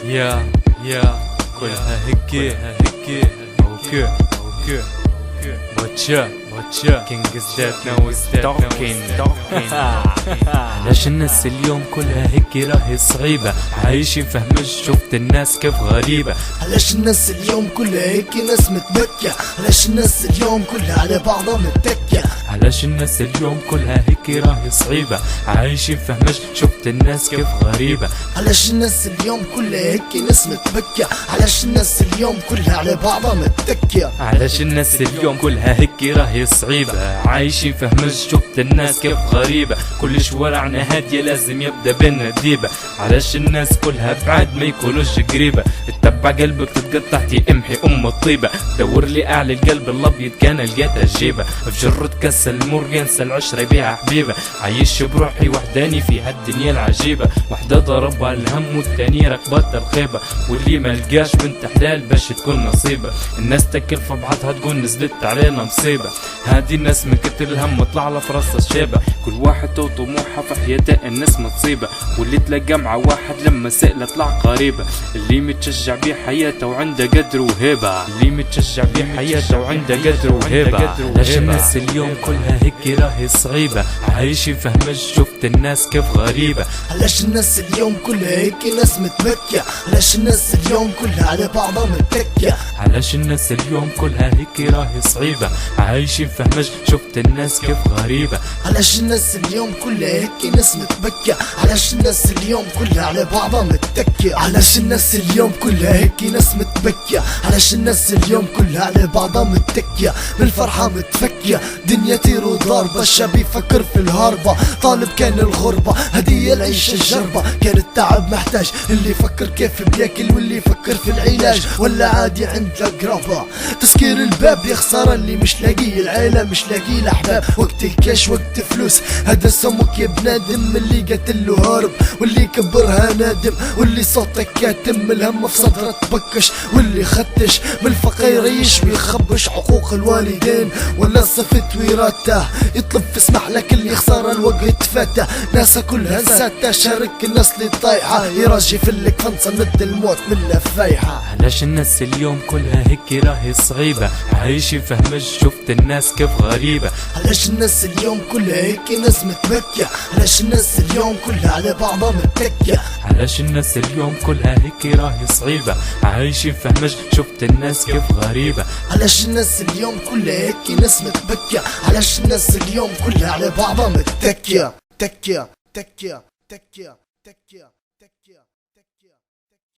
يا كلها هيك اوكي باتشا كينج ستاتنا وستوكين علاش الناس اليوم كلها هيك راهي صعيبة، عايشين فهمش شفت الناس كيف غريبة. علاش الناس اليوم كلها هيك ناس متبكة، علاش الناس اليوم كلها على بعضها متكة، علاش الناس اليوم كلها هيك راهي صعيبة، عايشين فهمش شفت الناس كيف غريبة. علاش الناس اليوم كلها هيك ناس متبكة، علاش الناس اليوم كلها على بعضها متكة، علاش الناس اليوم كلها هيك راهي صعيبة، عايشين فهمش شفت الناس كيف غريبة. كل شوارعنا هادية لازم يبدا بينا ديبة، علاش الناس كلها بعاد ما يكونوش قريبة. تتبع قلبك تتقطع امحي الطيبة، دور لي اعلى القلب الابيض كان لقيتها جيبة. في جرة كاس المر ينسى العشرة يبيعها حبيبة، عايش بروحي وحداني في هالدنيا العجيبة. وحدة ضربها الهم والتانية ركبتها الخيبة، واللي ما لقاش بنت حلال باش تكون نصيبة. الناس تكل في بعضها تقول نزلت علينا مصيبة، هادي الناس من كتر الهم طلع لها في راسها الشيبة. كل واحد طموحه في حياته الناس مصيبة، واللي تلاقى مع واحد لما سأله طلع قريبة. اللي متشجع بيه حياته وعنده قدر وهيبة، اللي متشجع بيه حياته وعنده قدر وهيبة. علاش الناس اليوم كلها هيك راهي صعيبة، عايشين فهمش شفت الناس كيف غريبة. علاش الناس اليوم كلها هيك ناس متبكة، علاش الناس اليوم كلها على بعضها متكة، علاش الناس اليوم كلها هيك راهي صعيبة، عايشين فهمش شفت الناس كيف غريبة. علاش الناس اليوم كلها هيك ناس متبكة، علاش الناس اليوم كلها على بعضها متكة، علاش الناس اليوم كلها هيك ناس متبكة، علاش الناس اليوم كلها على بعضها متكة. بالفرحة متفكة دنيا طير وضاربة، الشاب يفكر في الهربة، طالب كان الغربة، هدية العيشة الجربة، كان التعب محتاج اللي يفكر كيف بياكل، واللي يفكر في العلاج ولا عادي عند القرابة. تسكير الباب يا خسارة اللي مش لاقي العيلة، مش لاقي الأحباب، وقت الكاش وقت فلوس هذا سمك يا بنادم. اللي قتله هارب واللي كبرها نادم، واللي صوتك كاتم الهم في صدره تبكش، واللي ختش من الفقير يشوي يخبش حقوق الوالدين ولا صفت ويراته. يطلب في اسمح لك اللي خسارة الوقت فاته، ناسا كلها نساته، شارك الناس اللي طايحة يراجي في اللك فنصة مد الموت من الفايحة. علاش الناس اليوم كلها هيك راهي صعيبة، عايشين فهمش شفت الناس كيف غريبة. علاش الناس اليوم كلها هيك ناس متبكة، علاش الناس اليوم كلها على بعضها متكة، علاش الناس اليوم كلها هيك راهي صعيبة، عايشين فهمش شفت الناس كيف غريبة. علاش الناس اليوم كلها هيك ناس متبكة، علاش الناس اليوم كلها على بعضها متكة، تكة تكة تكة تكة.